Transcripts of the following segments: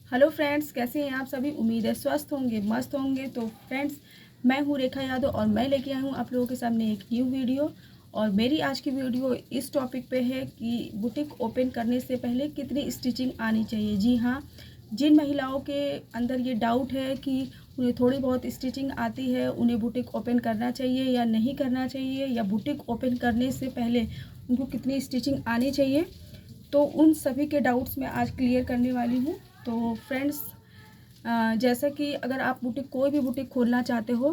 Hello friends, कैसे हैं आप सभी। उम्मीद है स्वस्थ होंगे, मस्त होंगे। तो फ्रेंड्स, मैं हूँ रेखा यादव और मैं लेके आई हूँ आप लोगों के सामने एक न्यू वीडियो। और मेरी आज की वीडियो इस टॉपिक पे है कि बुटीक ओपन करने से पहले कितनी स्टिचिंग आनी चाहिए। जी हाँ, जिन महिलाओं के अंदर ये डाउट है कि उन्हें थोड़ी बहुत स्टिचिंग आती है, उन्हें बुटीक ओपन करना चाहिए या नहीं करना चाहिए, या बुटीक ओपन करने से पहले उनको कितनी स्टिचिंग आनी चाहिए, तो उन सभी के डाउट्स मैं आज क्लियर करने वाली हूँ। तो फ्रेंड्स, जैसा कि अगर आप बुटीक कोई भी बुटीक खोलना चाहते हो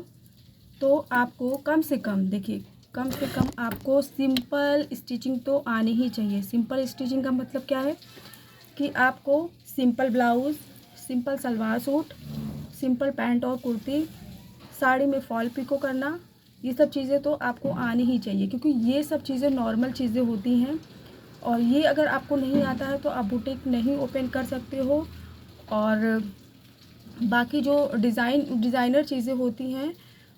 तो आपको कम से कम, देखिए, कम से कम आपको सिंपल स्टिचिंग तो आनी ही चाहिए। सिंपल स्टिचिंग का मतलब क्या है कि आपको simple blouse, simple salwar suit, simple pant और कुर्ती, साड़ी में फॉल पिको करना, ये सब चीज़ें तो आपको आनी ही चाहिए, क्योंकि ये सब चीज़ें नॉर्मल चीज़ें होती हैं। और ये अगर आपको नहीं आता है तो आप बुटीक नहीं ओपन कर सकते हो। और बाकी जो डिज़ाइनर चीज़ें होती हैं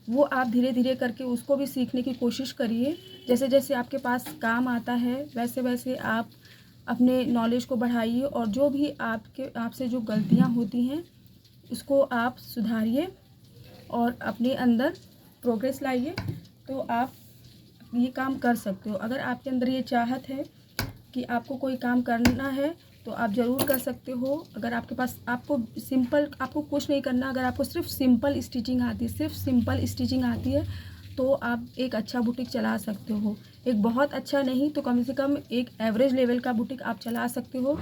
वो आप धीरे धीरे करके उसको भी सीखने की कोशिश करिए। जैसे जैसे आपके पास काम आता है वैसे वैसे आप अपने नॉलेज को बढ़ाइए, और जो भी आपसे जो गलतियां होती हैं उसको आप सुधारिए और अपने अंदर प्रोग्रेस लाइए, तो आप ये काम कर सकते हो। अगर आपके अंदर ये चाहत है कि आपको कोई काम करना है तो आप ज़रूर कर सकते हो। अगर आपके पास, आपको कुछ नहीं करना, अगर आपको सिर्फ सिंपल स्टिचिंग आती है, सिर्फ सिंपल स्टिचिंग आती है, तो आप एक अच्छा बुटीक चला सकते हो। एक बहुत अच्छा नहीं तो कम से कम एक एवरेज लेवल का बुटीक आप चला सकते हो।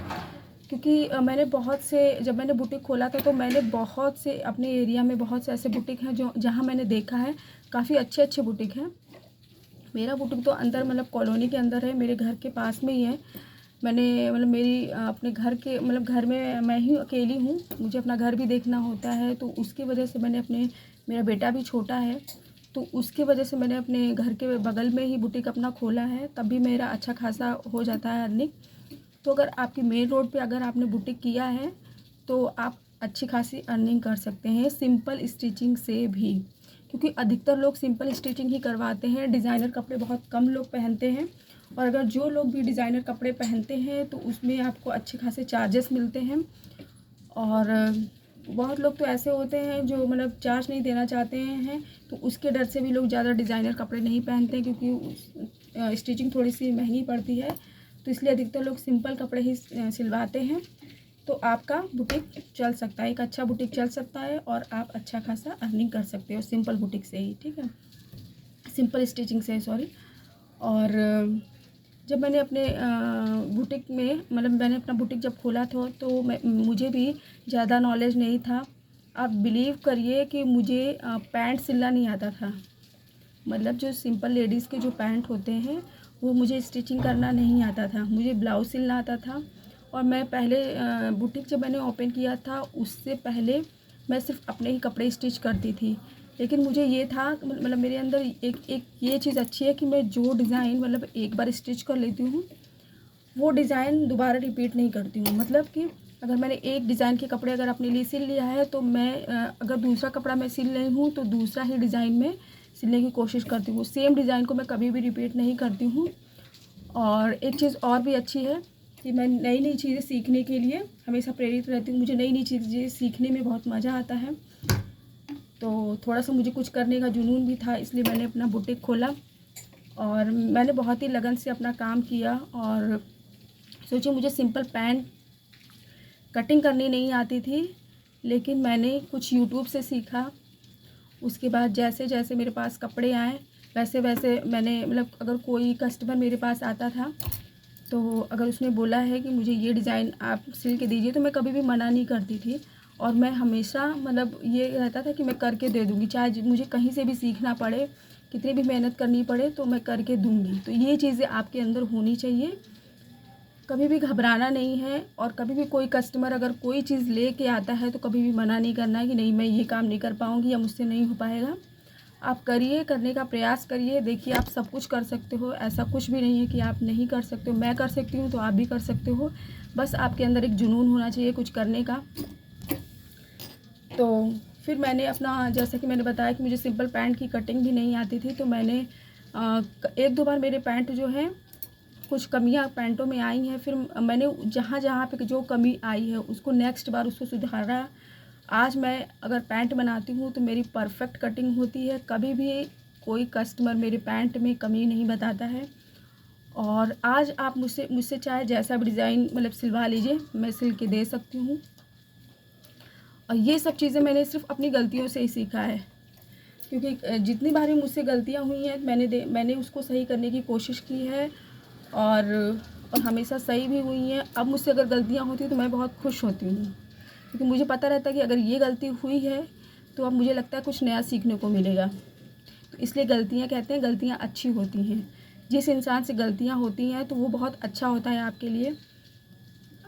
क्योंकि मैंने बहुत से, जब मैंने बुटीक खोला था तो मैंने बहुत से, अपने एरिया में बहुत से ऐसे बुटीक हैं जो जहाँ मैंने देखा है काफ़ी अच्छे अच्छे बुटीक हैं। मेरा बुटीक तो अंदर, मतलब कॉलोनी के अंदर है, मेरे घर के पास में ही है। मैंने, मतलब मेरी अपने घर के, मतलब घर में मैं ही अकेली हूँ, मुझे अपना घर भी देखना होता है, तो उसकी वजह से मैंने अपने, मेरा बेटा भी छोटा है तो उसकी वजह से मैंने अपने घर के बगल में ही बुटीक अपना खोला है, तब भी मेरा अच्छा खासा हो जाता है अर्निंग। तो अगर आपकी मेन रोड पे अगर आपने बुटीक किया है तो आप अच्छी खासी अर्निंग कर सकते हैं सिंपल स्टिचिंग से भी, क्योंकि अधिकतर लोग सिंपल स्टिचिंग ही करवाते हैं। डिज़ाइनर कपड़े बहुत कम लोग पहनते हैं, और अगर जो लोग भी डिज़ाइनर कपड़े पहनते हैं तो उसमें आपको अच्छे खासे चार्जेस मिलते हैं। और बहुत लोग तो ऐसे होते हैं जो मतलब चार्ज नहीं देना चाहते हैं, तो उसके डर से भी लोग ज़्यादा डिज़ाइनर कपड़े नहीं पहनते, क्योंकि स्टिचिंग थोड़ी सी महंगी पड़ती है। तो इसलिए अधिकतर लोग सिंपल कपड़े ही सिलवाते हैं। तो आपका बुटीक चल सकता है, एक अच्छा बुटीक चल सकता है, और आप अच्छा खासा अर्निंग कर सकते हो सिंपल बुटीक से ही, ठीक है, सिंपल स्टिचिंग से, सॉरी। और जब मैंने अपने बुटीक में, मतलब मैंने अपना बुटीक जब खोला था तो मुझे भी ज़्यादा नॉलेज नहीं था। आप बिलीव करिए कि मुझे पैंट सिलना नहीं आता था। मतलब जो सिंपल लेडीज़ के जो पैंट होते हैं वो मुझे स्टिचिंग करना नहीं आता था, मुझे ब्लाउज़ सिलना आता था। और मैं पहले बुटीक जब मैंने ओपन किया था उससे पहले मैं सिर्फ अपने ही कपड़े स्टिच करती थी। लेकिन मुझे ये था, मतलब मेरे अंदर एक एक ये चीज़ अच्छी है कि मैं जो डिज़ाइन, मतलब एक बार स्टिच कर लेती हूँ वो डिज़ाइन दोबारा रिपीट नहीं करती हूँ। मतलब कि अगर मैंने एक डिज़ाइन के कपड़े अगर अपने लिए सिल लिया है तो मैं अगर दूसरा कपड़ा मैं सिल रही हूँ तो दूसरा ही डिज़ाइन में सिलने की कोशिश करती हूँ। सेम डिज़ाइन को मैं कभी भी रिपीट नहीं करती हूँ। और एक चीज़ और भी अच्छी है कि मैं नई नई चीज़ें सीखने के लिए हमेशा प्रेरित रहती हूँ। मुझे नई नई चीज़ें सीखने में बहुत मज़ा आता है। तो थोड़ा सा मुझे कुछ करने का जुनून भी था, इसलिए मैंने अपना बुटीक खोला और मैंने बहुत ही लगन से अपना काम किया। और सोचिए, मुझे सिंपल पैंट कटिंग करनी नहीं आती थी, लेकिन मैंने कुछ यूट्यूब से सीखा। उसके बाद जैसे जैसे मेरे पास कपड़े आए वैसे वैसे मैंने, मतलब अगर कोई कस्टमर मेरे पास आता था तो अगर उसने बोला है कि मुझे ये डिज़ाइन आप सिल के दीजिए तो मैं कभी भी मना नहीं करती थी। और मैं हमेशा, मतलब ये रहता था कि मैं करके दे दूँगी, चाहे मुझे कहीं से भी सीखना पड़े, कितनी भी मेहनत करनी पड़े, तो मैं करके दूँगी। तो ये चीज़ें आपके अंदर होनी चाहिए, कभी भी घबराना नहीं है। और कभी भी कोई कस्टमर अगर कोई चीज़ ले के आता है तो कभी भी मना नहीं करना है कि नहीं, मैं ये काम नहीं कर पाऊँगी या मुझसे नहीं हो पाएगा। आप करिए, करने का प्रयास करिए। देखिए, आप सब कुछ कर सकते हो, ऐसा कुछ भी नहीं है कि आप नहीं कर सकते हो। मैं कर सकती हूँ तो आप भी कर सकते हो, बस आपके अंदर एक जुनून होना चाहिए कुछ करने का। तो फिर मैंने अपना, जैसा कि मैंने बताया कि मुझे सिंपल पैंट की कटिंग भी नहीं आती थी, तो मैंने एक दो बार मेरे पैंट जो हैं कुछ कमियां पैंटों में आई हैं, फिर मैंने जहाँ जहाँ पे जो कमी आई है उसको नेक्स्ट बार उसको सुधारा। आज मैं अगर पैंट बनाती हूँ तो मेरी परफेक्ट कटिंग होती है, कभी भी कोई कस्टमर मेरे पैंट में कमी नहीं बताता है। और आज आप मुझसे चाहे जैसा भी डिज़ाइन मतलब सिलवा लीजिए, मैं सिल के दे सकती हूँ। और ये सब चीज़ें मैंने सिर्फ अपनी गलतियों से ही सीखा है, क्योंकि जितनी बार मुझसे गलतियाँ हुई हैं मैंने उसको सही करने की कोशिश की है, और हमेशा सही भी हुई हैं। अब मुझसे अगर गलतियाँ होती हैं तो मैं बहुत खुश होती हूँ, क्योंकि मुझे पता रहता है कि अगर ये गलती हुई है तो अब मुझे लगता है कुछ नया सीखने को मिलेगा। तो इसलिए गलतियाँ, कहते हैं गलतियाँ अच्छी होती हैं। जिस इंसान से गलतियाँ होती हैं तो वो बहुत अच्छा होता है आपके लिए।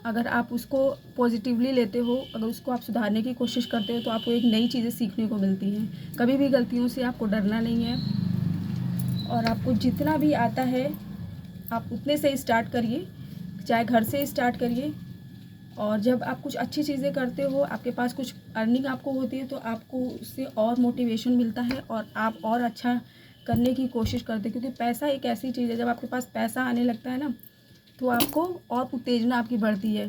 अगर आप उसको पॉजिटिवली लेते हो, अगर उसको आप सुधारने की कोशिश करते हो तो आपको एक नई चीज़ें सीखने को मिलती हैं। कभी भी गलतियों से आपको डरना नहीं है, और आपको जितना भी आता है आप उतने से स्टार्ट करिए, चाहे घर से स्टार्ट करिए। और जब आप कुछ अच्छी चीज़ें करते हो, आपके पास कुछ अर्निंग आपको होती है, तो आपको उससे और मोटिवेशन मिलता है और आप और अच्छा करने की कोशिश करते हैं। क्योंकि पैसा एक ऐसी चीज़ है, जब आपके पास पैसा आने लगता है ना तो आपको और उत्तेजना आपकी बढ़ती है।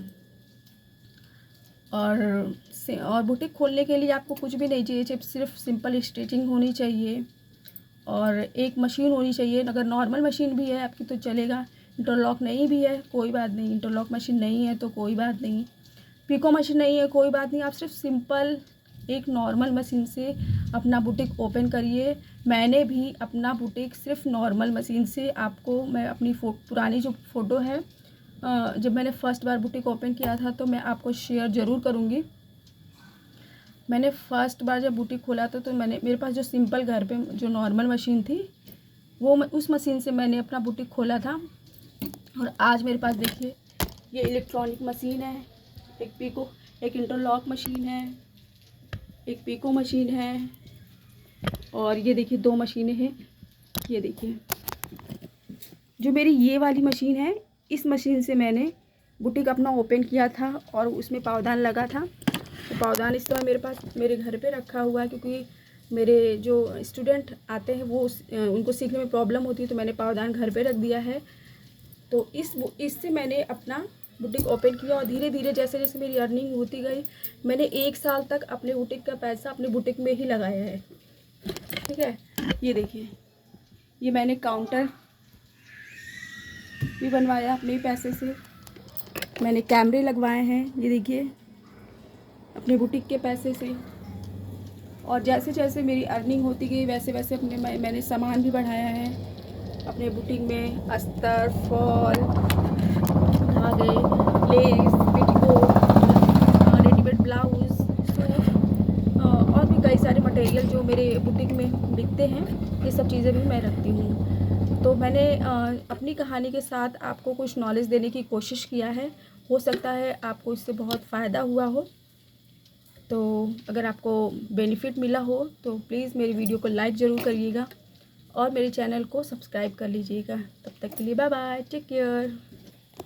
और बुटीक खोलने के लिए आपको कुछ भी नहीं चाहिए, सिर्फ सिंपल स्टिचिंग होनी चाहिए और एक मशीन होनी चाहिए। अगर नॉर्मल मशीन भी है आपकी तो चलेगा, इंटरलॉक नहीं भी है कोई बात नहीं, इंटरलॉक मशीन नहीं है तो कोई बात नहीं, पिको मशीन नहीं है कोई बात नहीं। आप सिर्फ सिंपल एक नॉर्मल मशीन से अपना बुटीक ओपन करिए। मैंने भी अपना बुटीक सिर्फ नॉर्मल मशीन से, आपको मैं अपनी पुरानी जो फ़ोटो है जब मैंने फ़र्स्ट बार बुटीक ओपन किया था तो मैं आपको शेयर ज़रूर करूँगी। मैंने फ़र्स्ट बार जब बुटीक खोला था तो मेरे पास जो सिंपल घर पे जो नॉर्मल मशीन थी उस मशीन से मैंने अपना बुटीक खोला था। और आज मेरे पास देखिए ये इलेक्ट्रॉनिक मशीन है, एक इंटरलॉक मशीन है, एक पिको मशीन है, और ये देखिए 2 मशीनें हैं। ये देखिए जो मेरी ये वाली मशीन है, इस मशीन से मैंने बुटीक अपना ओपन किया था और उसमें पावदान लगा था। तो पावदान इस समय मेरे पास मेरे घर पे रखा हुआ है, क्योंकि मेरे जो स्टूडेंट आते हैं वो उनको सीखने में प्रॉब्लम होती है, तो मैंने पावदान घर पे रख दिया है। तो इससे मैंने अपना बुटीक ओपन किया और धीरे धीरे जैसे जैसे मेरी अर्निंग होती गई, मैंने 1 साल तक अपने बुटीक का पैसा अपने बुटीक में ही लगाया है। ठीक है, ये देखिए ये मैंने काउंटर भी बनवाया अपने पैसे से, मैंने कैमरे लगवाए हैं, ये देखिए अपने बुटीक के पैसे से। और जैसे जैसे मेरी अर्निंग होती गई वैसे वैसे मैंने सामान भी बढ़ाया है अपने बुटीक में। अस्तर, फॉल, धागे, less, petticoat, readymade blouse, suit और भी कई सारे मटेरियल जो मेरे बुटीक में बिकते हैं, ये सब चीज़ें भी मैं रखती हूँ। तो मैंने अपनी कहानी के साथ आपको कुछ नॉलेज देने की कोशिश किया है। हो सकता है आपको इससे बहुत फ़ायदा हुआ हो। तो अगर आपको बेनिफिट मिला हो तो प्लीज़ मेरी वीडियो को लाइक ज़रूर करिएगा और मेरे चैनल को सब्सक्राइब कर लीजिएगा। तब तक के लिए बाय बाय, टेक केयर।